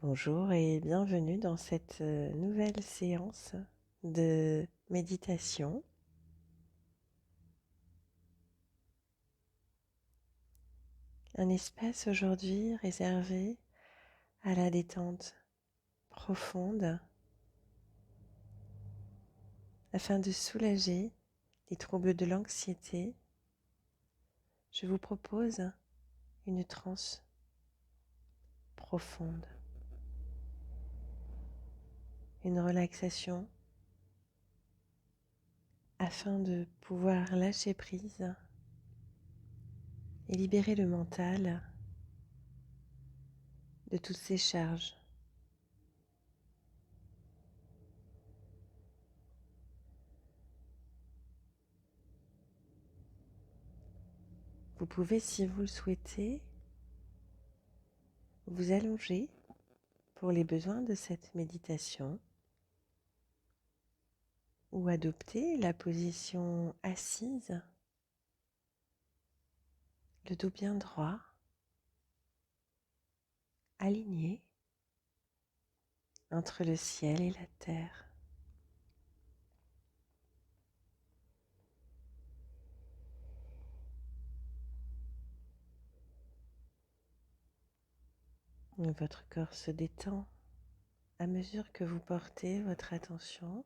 Bonjour et bienvenue dans cette nouvelle séance de méditation. Un espace aujourd'hui réservé à la détente profonde afin de soulager les troubles de l'anxiété. Je vous propose une transe profonde, une relaxation afin de pouvoir lâcher prise et libérer le mental de toutes ces charges. Vous pouvez, si vous le souhaitez, vous allonger pour les besoins de cette méditation ou adopter la position assise, le dos bien droit, aligné entre le ciel et la terre. Votre corps se détend à mesure que vous portez votre attention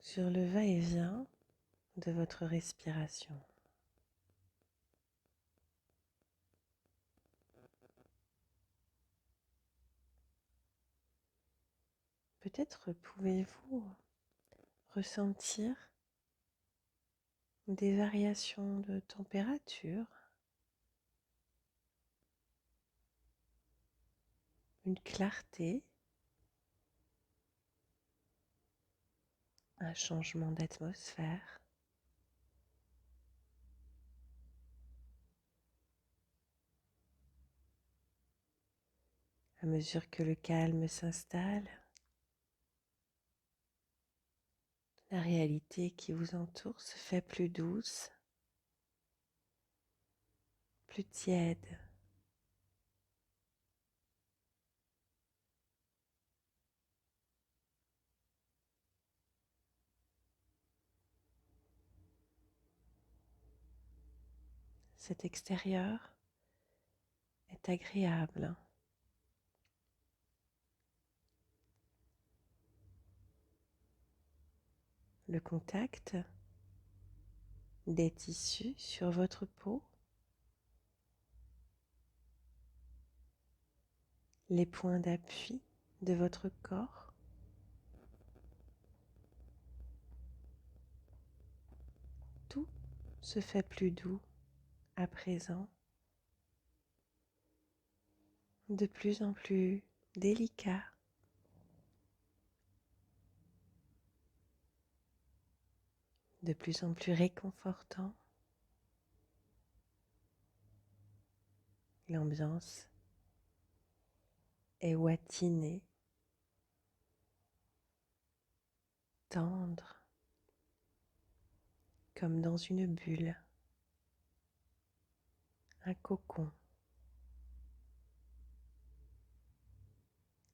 sur le va-et-vient de votre respiration. Peut-être pouvez-vous ressentir des variations de température, une clarté, un changement d'atmosphère. À mesure que le calme s'installe, la réalité qui vous entoure se fait plus douce, plus tiède. Cet extérieur est agréable. Le contact des tissus sur votre peau, les points d'appui de votre corps, tout se fait plus doux à présent, de plus en plus délicat. De plus en plus réconfortant. L'ambiance est ouatinée, tendre, comme dans une bulle, un cocon.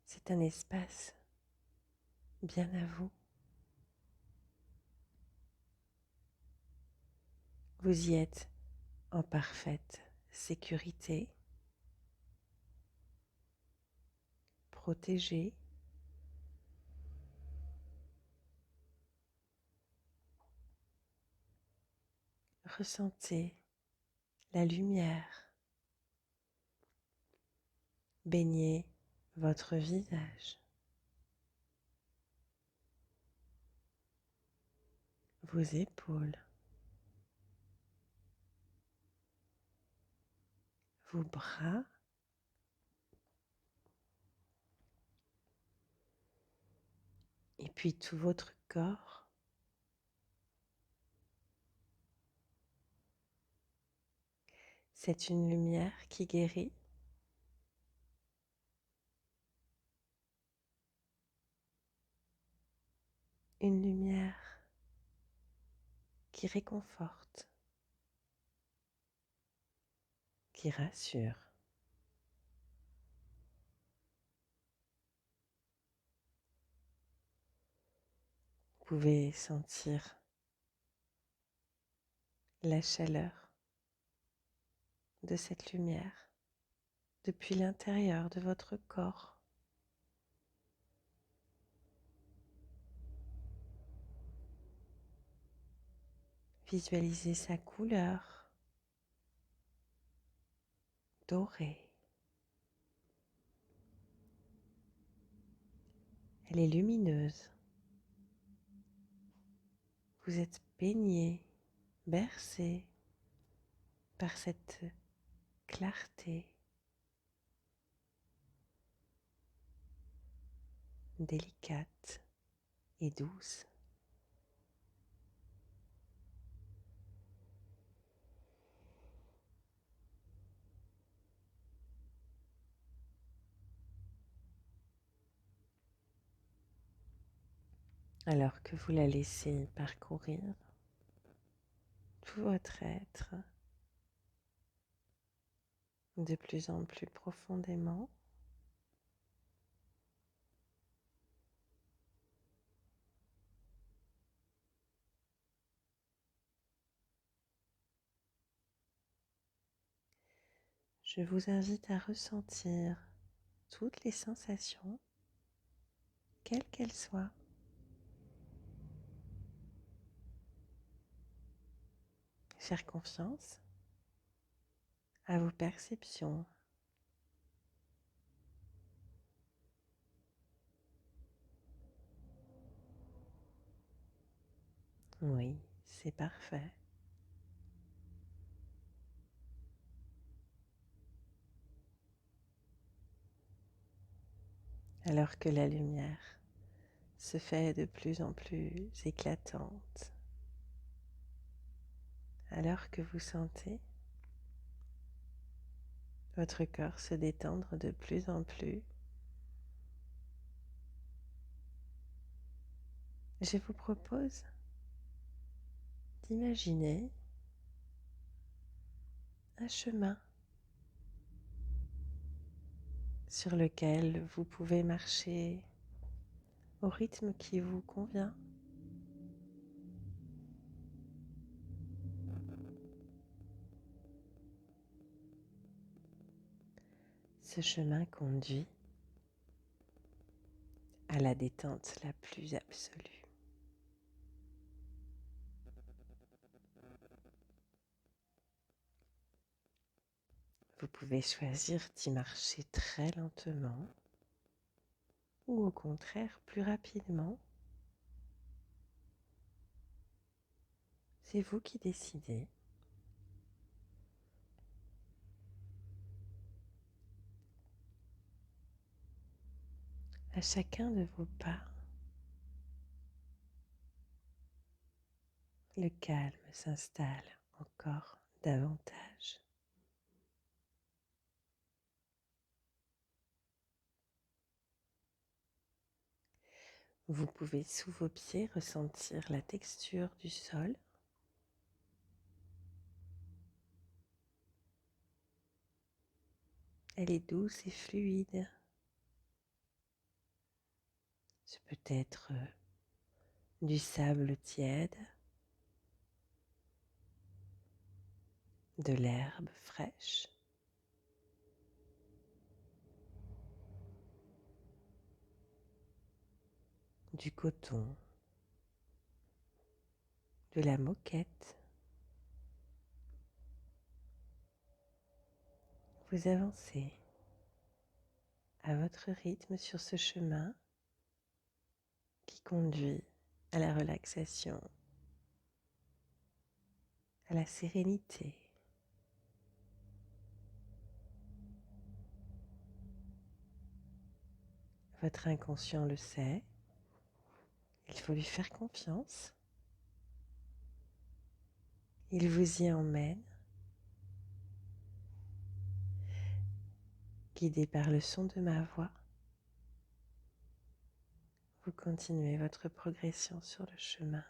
C'est un espace bien à vous. Vous y êtes en parfaite sécurité, protégé. Ressentez la lumière baigner votre visage, vos épaules, vos bras, et puis tout votre corps. C'est une lumière qui guérit, une lumière qui réconforte, qui rassure. pouvez sentir la chaleur de cette lumière depuis l'intérieur de votre corps. Visualisez sa couleur dorée. Elle est lumineuse. Vous êtes baigné, bercé par cette clarté délicate et douce. Alors que vous la laissez parcourir tout votre être de plus en plus profondément, je vous invite à ressentir toutes les sensations, quelles qu'elles soient. Faire confiance à vos perceptions. Oui, c'est parfait. Alors que la lumière se fait de plus en plus éclatante, alors que vous sentez votre corps se détendre de plus en plus, je vous propose d'imaginer un chemin sur lequel vous pouvez marcher au rythme qui vous convient. Ce chemin conduit à la détente la plus absolue. Vous pouvez choisir d'y marcher très lentement ou au contraire plus rapidement. C'est vous qui décidez. À chacun de vos pas, le calme s'installe encore davantage. Vous pouvez sous vos pieds ressentir la texture du sol. Elle est douce et fluide. Ce peut être du sable tiède, de l'herbe fraîche, du coton, de la moquette. Vous avancez à votre rythme sur ce chemin qui conduit à la relaxation, à la sérénité. Votre inconscient le sait, il faut lui faire confiance. Il vous y emmène, guidé par le son de ma voix. Vous continuez votre progression sur le chemin.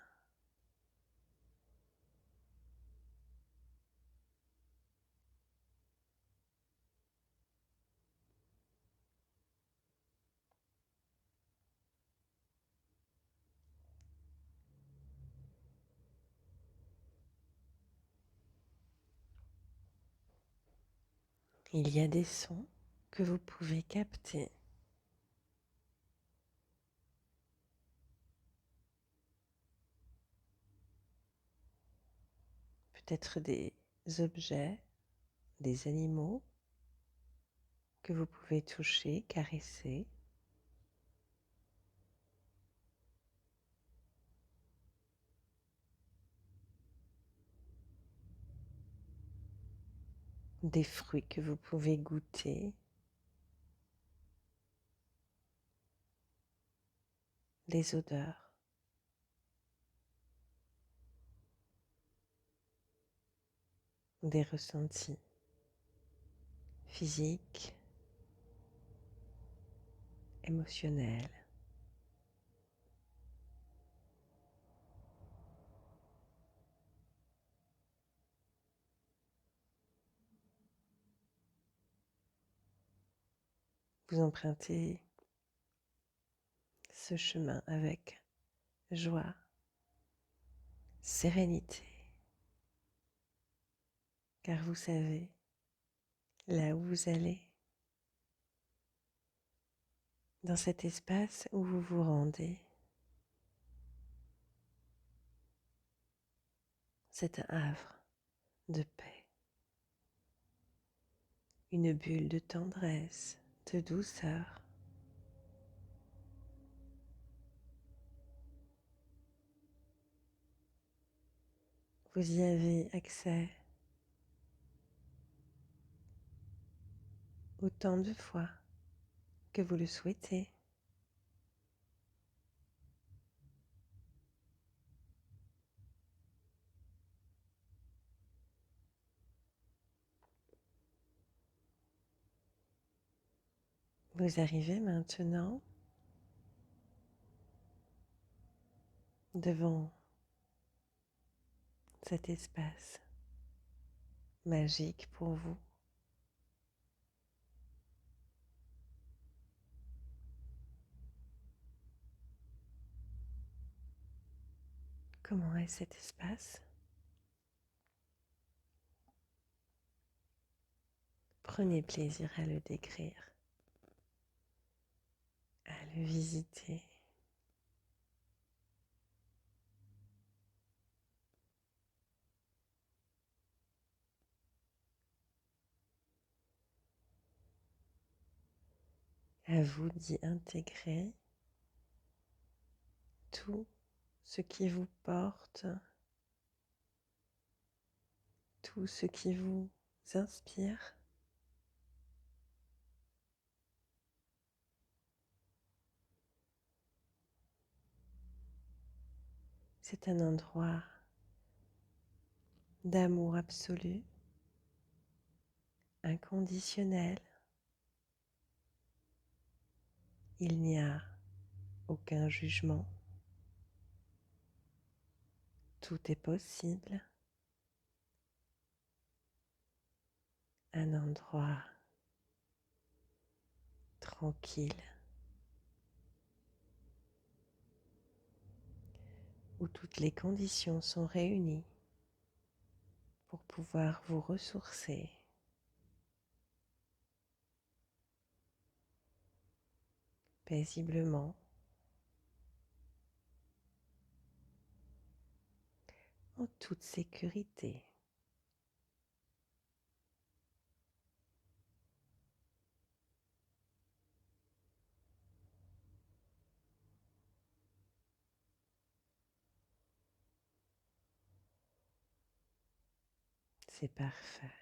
il y a des sons que vous pouvez capter. Peut-être des objets, des animaux que vous pouvez toucher, caresser. Des fruits que vous pouvez goûter. Des odeurs. Des ressentis physiques, émotionnels. Vous empruntez ce chemin avec joie, sérénité, car vous savez là où vous allez, dans cet espace où vous vous rendez. C'est un havre de paix, une bulle de tendresse, de douceur. Vous y avez accès autant de fois que vous le souhaitez. Vous arrivez maintenant devant cet espace magique pour vous. Comment est cet espace? Prenez plaisir à le décrire, à le visiter. À vous d'y intégrer tout ce qui vous porte, tout ce qui vous inspire. C'est un endroit d'amour absolu, inconditionnel. Il n'y a aucun jugement. Tout est possible. Un endroit tranquille où toutes les conditions sont réunies pour pouvoir vous ressourcer. Paisiblement, en toute sécurité. C'est parfait.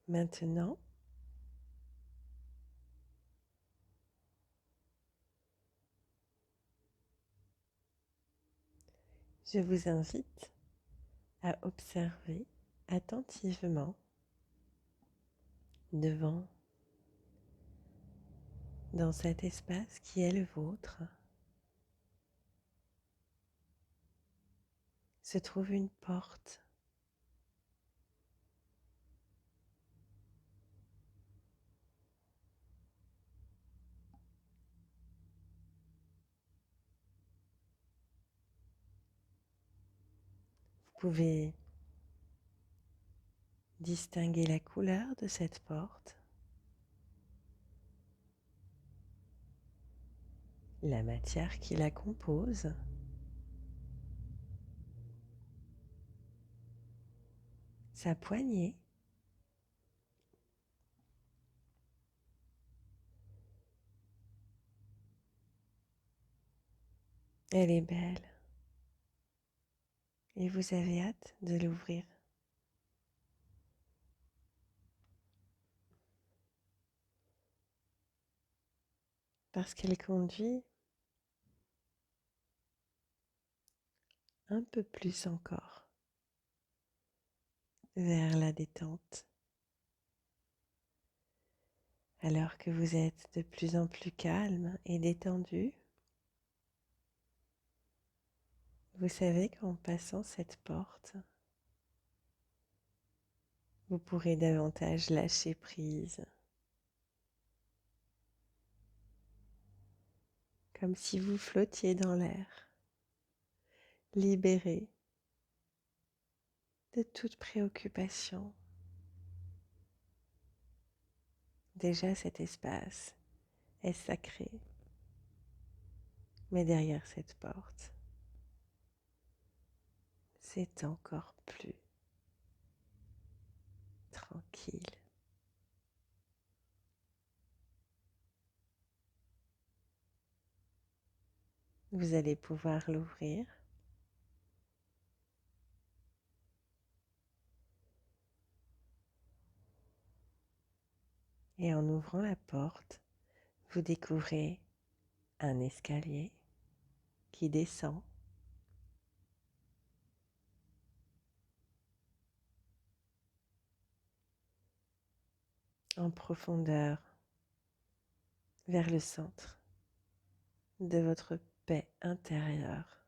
Maintenant, je vous invite à observer attentivement devant, dans cet espace qui est le vôtre, se trouve une porte. pouvez distinguer la couleur de cette porte, la matière qui la compose, sa poignée. Elle est belle et vous avez hâte de l'ouvrir. Parce qu'elle conduit un peu plus encore vers la détente. Alors que vous êtes de plus en plus calme et détendu, vous savez qu'en passant cette porte, vous pourrez davantage lâcher prise, comme si vous flottiez dans l'air, libéré de toute préoccupation. Déjà cet espace est sacré, mais derrière cette porte, c'est encore plus tranquille. Vous allez pouvoir l'ouvrir et en ouvrant la porte, vous découvrez un escalier qui descend en profondeur vers le centre de votre paix intérieure.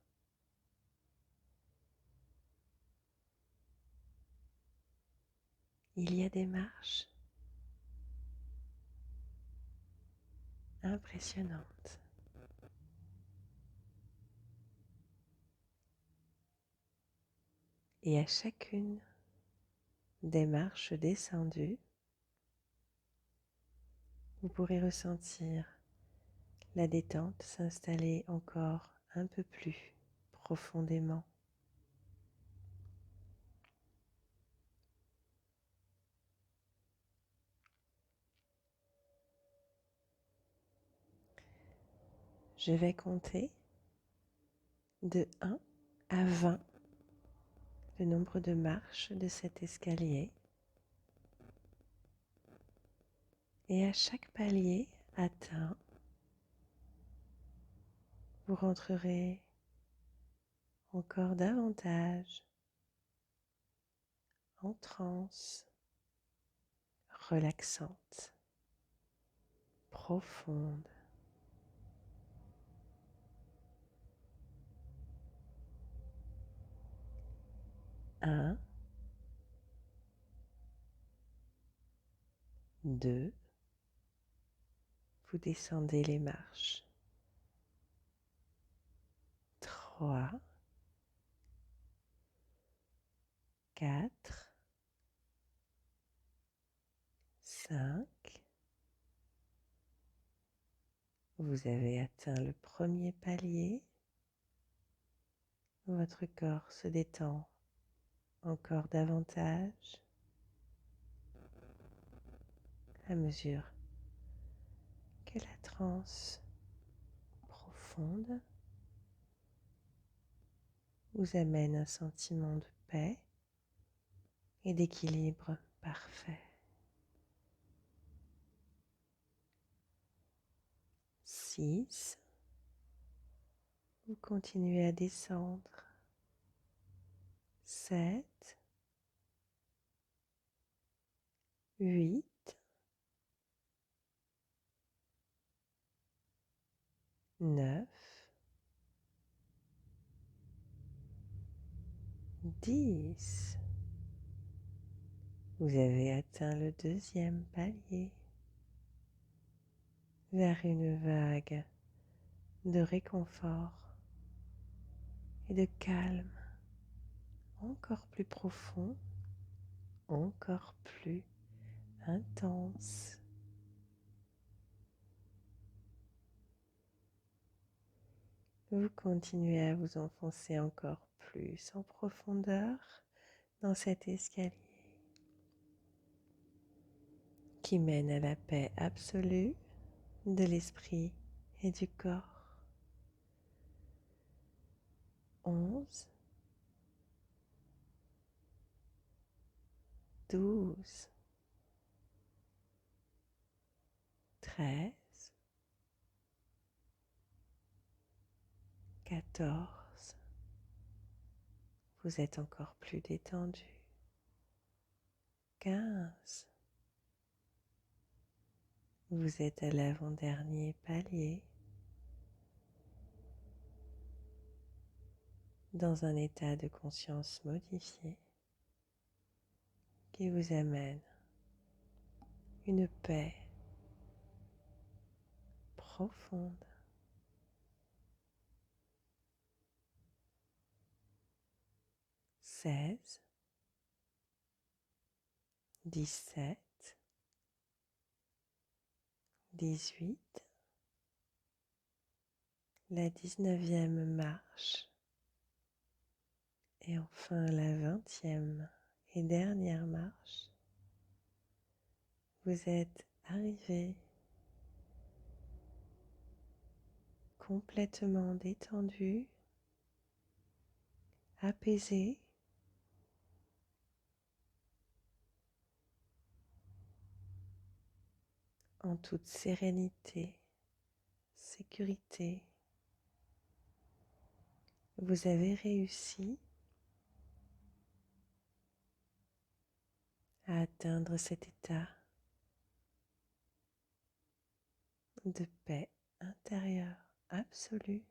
Il y a des marches impressionnantes. Et à chacune des marches descendues, vous pourrez ressentir la détente s'installer encore un peu plus profondément. Je vais compter de 1 à 20 le nombre de marches de cet escalier. Et à chaque palier atteint, vous rentrerez encore davantage en transe relaxante, profonde. 1, 2, vous descendez les marches. 3, 4, 5, vous avez atteint le premier palier. Votre corps se détend encore davantage à mesure que la transe profonde vous amène un sentiment de paix et d'équilibre parfait. 6, vous continuez à descendre. 7, 8, 9, 10. Vous avez atteint le deuxième palier vers une vague de réconfort et de calme encore plus profond, encore plus intense. Vous continuez à vous enfoncer encore plus en profondeur dans cet escalier qui mène à la paix absolue de l'esprit et du corps. 11, 12, 13, 14. Vous êtes encore plus détendu. 15. Vous êtes à l'avant-dernier palier, dans un état de conscience modifié qui vous amène une paix profonde. 16, 17, 18, la 19e marche et enfin la 20e et dernière marche. Vous êtes arrivé complètement détendu, apaisé, en toute sérénité, sécurité. Vous avez réussi à atteindre cet état de paix intérieure absolue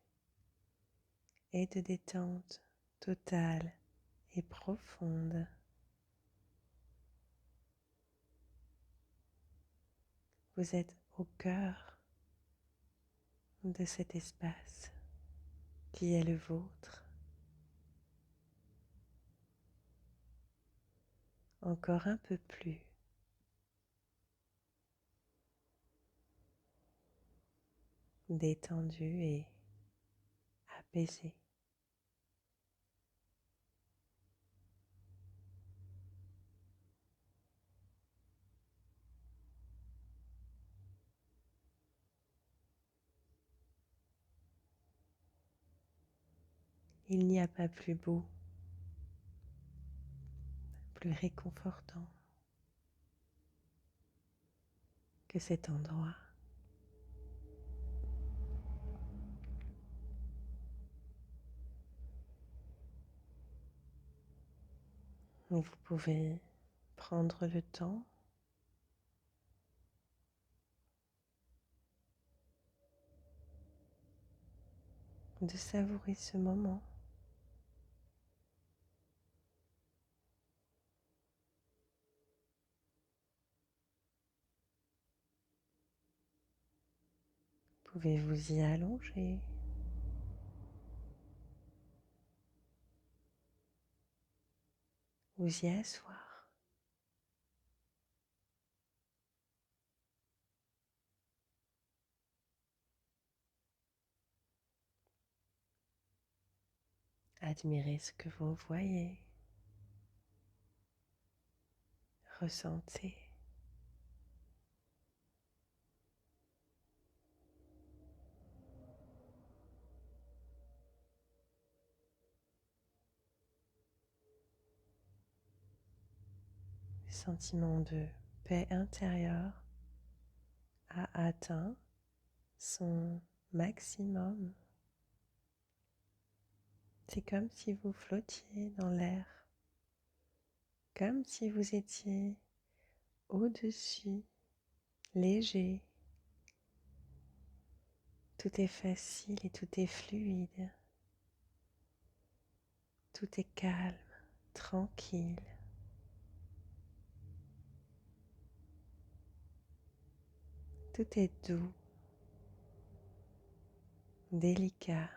et de détente totale et profonde. Vous êtes au cœur de cet espace qui est le vôtre. Encore un peu plus. Détendu et apaisé. Il n'y a pas plus beau, plus réconfortant que cet endroit. Vous pouvez prendre le temps de savourer ce moment. Vous pouvez vous y allonger, vous y asseoir. Admirez ce que vous voyez, ressentez. Le sentiment de paix intérieure a atteint son maximum. C'est comme si vous flottiez dans l'air, comme si vous étiez au-dessus, léger. Tout est facile et tout est fluide. Tout est calme, tranquille. Tout est doux, délicat.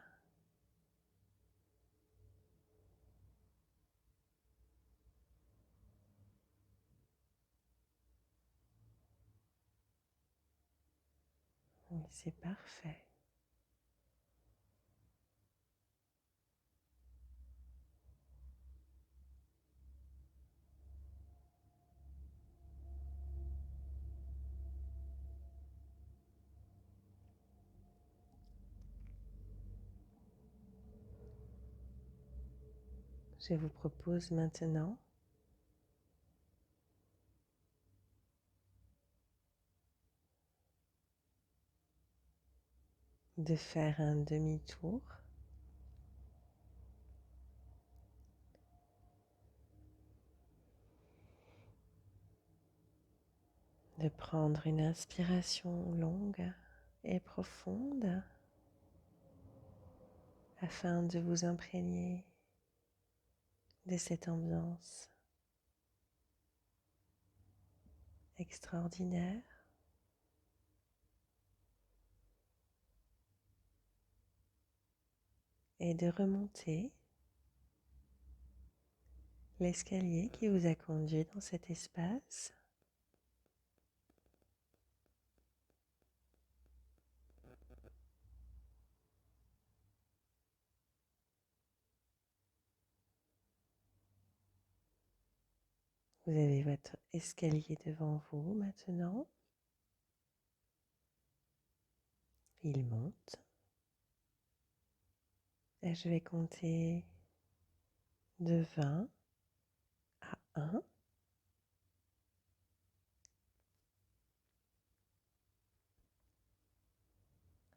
Oui, c'est parfait. Je vous propose maintenant de faire un demi-tour, de prendre une inspiration longue et profonde afin de vous imprégner de cette ambiance extraordinaire et de remonter l'escalier qui vous a conduit dans cet espace. Vous avez votre escalier devant vous maintenant. Il monte. Et je vais compter de 20 à 1.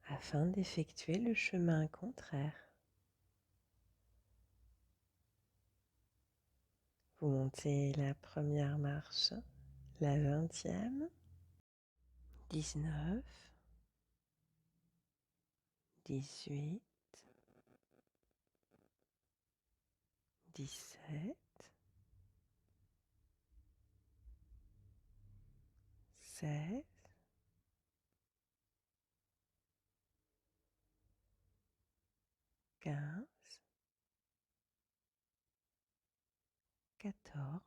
Afin d'effectuer le chemin contraire. Vous montez la première marche, la 20e, 19, 18, 17, 16, 15, 14,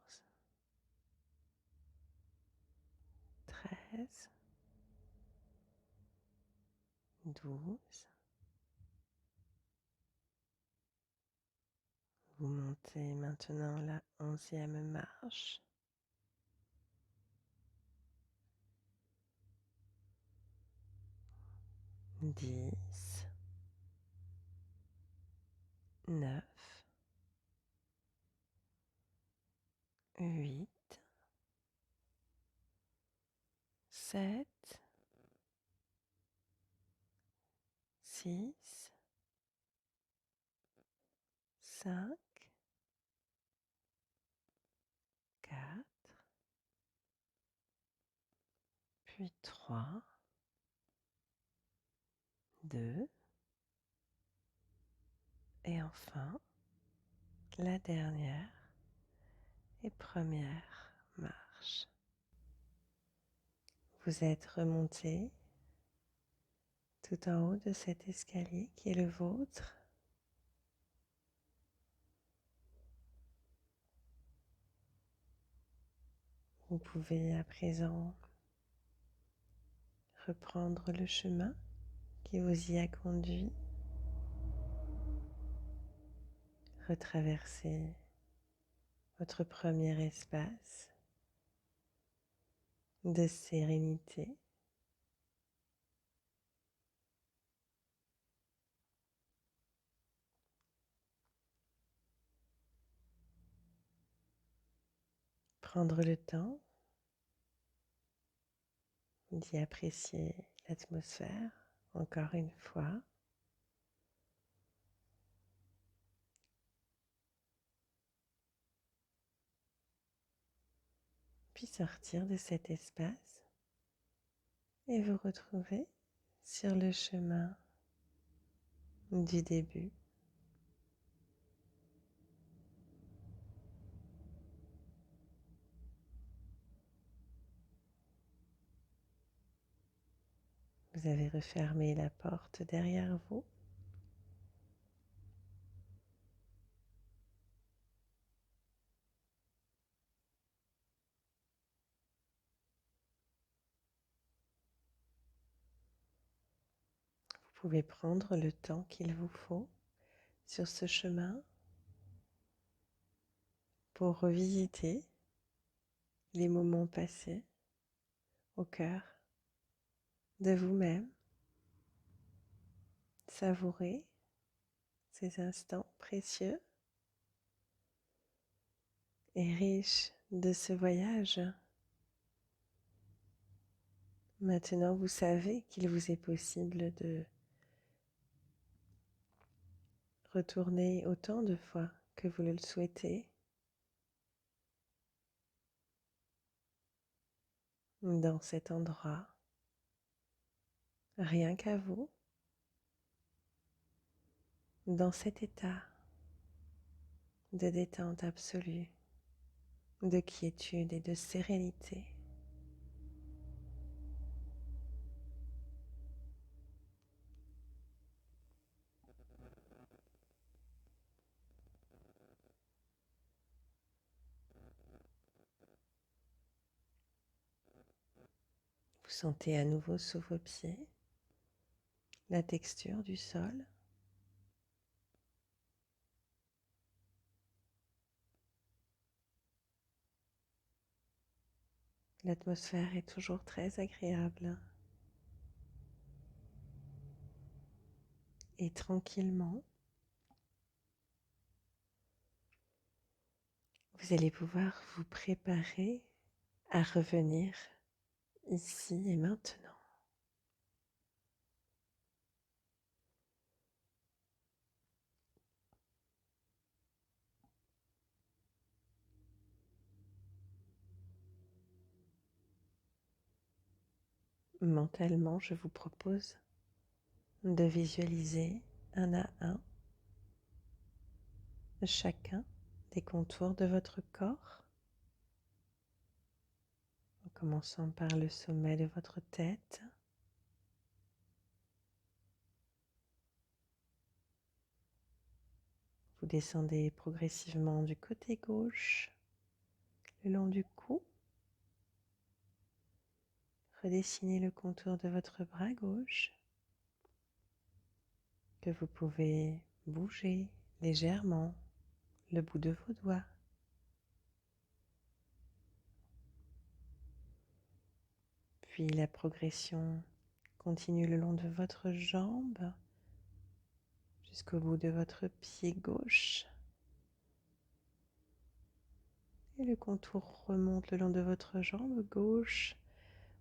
13, 12. Vous montez maintenant la 11e marche. 10, 9, 8, 7, 6, 5, 4, puis 3, 2, et enfin la dernière et première marche. Vous êtes remonté tout en haut de cet escalier qui est le vôtre. Vous pouvez à présent reprendre le chemin qui vous y a conduit, retraverser votre premier espace de sérénité. Prendre le temps d'y apprécier l'atmosphère encore une fois. Puis sortir de cet espace et vous retrouver sur le chemin du début. Vous avez refermé la porte derrière vous. pouvez prendre le temps qu'il vous faut sur ce chemin pour revisiter les moments passés au cœur de vous-même, savourer ces instants précieux et riches de ce voyage. Maintenant, vous savez qu'il vous est possible de retourner autant de fois que vous le souhaitez dans cet endroit, rien qu'à vous, dans cet état de détente absolue, de quiétude et de sérénité. Vous sentez à nouveau sous vos pieds la texture du sol. L'atmosphère est toujours très agréable. Et tranquillement, vous allez pouvoir vous préparer à revenir ici et maintenant. Mentalement, je vous propose de visualiser un à un chacun des contours de votre corps, en commençant par le sommet de votre tête, vous descendez progressivement du côté gauche, le long du cou, redessinez le contour de votre bras gauche, que vous pouvez bouger légèrement le bout de vos doigts. Puis la progression continue le long de votre jambe jusqu'au bout de votre pied gauche. Et le contour remonte le long de votre jambe gauche.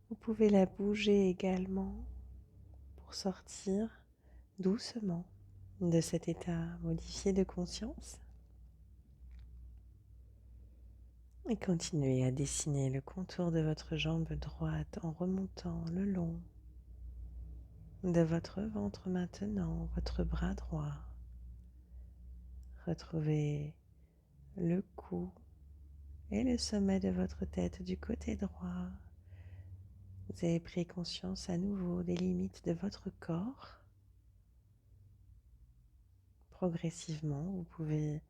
Vous pouvez la bouger également pour sortir doucement de cet état modifié de conscience. Et continuez à dessiner le contour de votre jambe droite en remontant le long de votre ventre maintenant, votre bras droit. Retrouvez le cou et le sommet de votre tête du côté droit. Vous avez pris conscience à nouveau des limites de votre corps. Progressivement, vous pouvez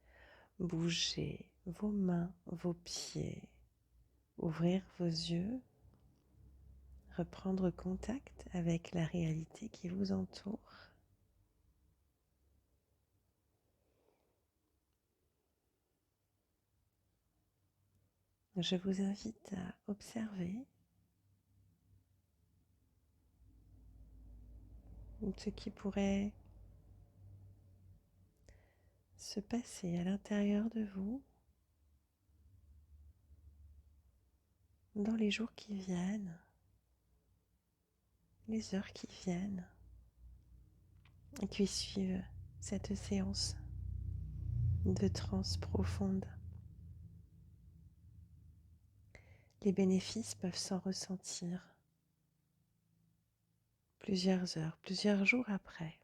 bouger vos mains, vos pieds, ouvrir vos yeux, reprendre contact avec la réalité qui vous entoure. Je vous invite à observer ce qui pourrait se passer à l'intérieur de vous dans les jours qui viennent, les heures qui viennent et qui suivent cette séance de transe profonde. Les bénéfices peuvent s'en ressentir plusieurs heures, plusieurs jours après.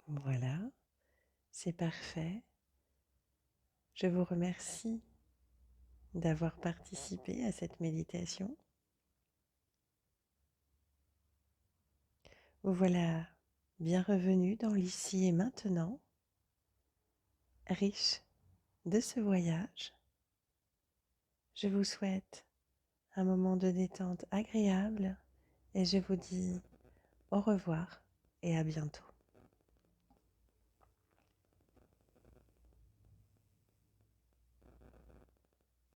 Voilà, c'est parfait. Je vous remercie d'avoir participé à cette méditation. Vous voilà bien revenu dans l'ici et maintenant, riche de ce voyage. Je vous souhaite un moment de détente agréable et je vous dis au revoir et à bientôt.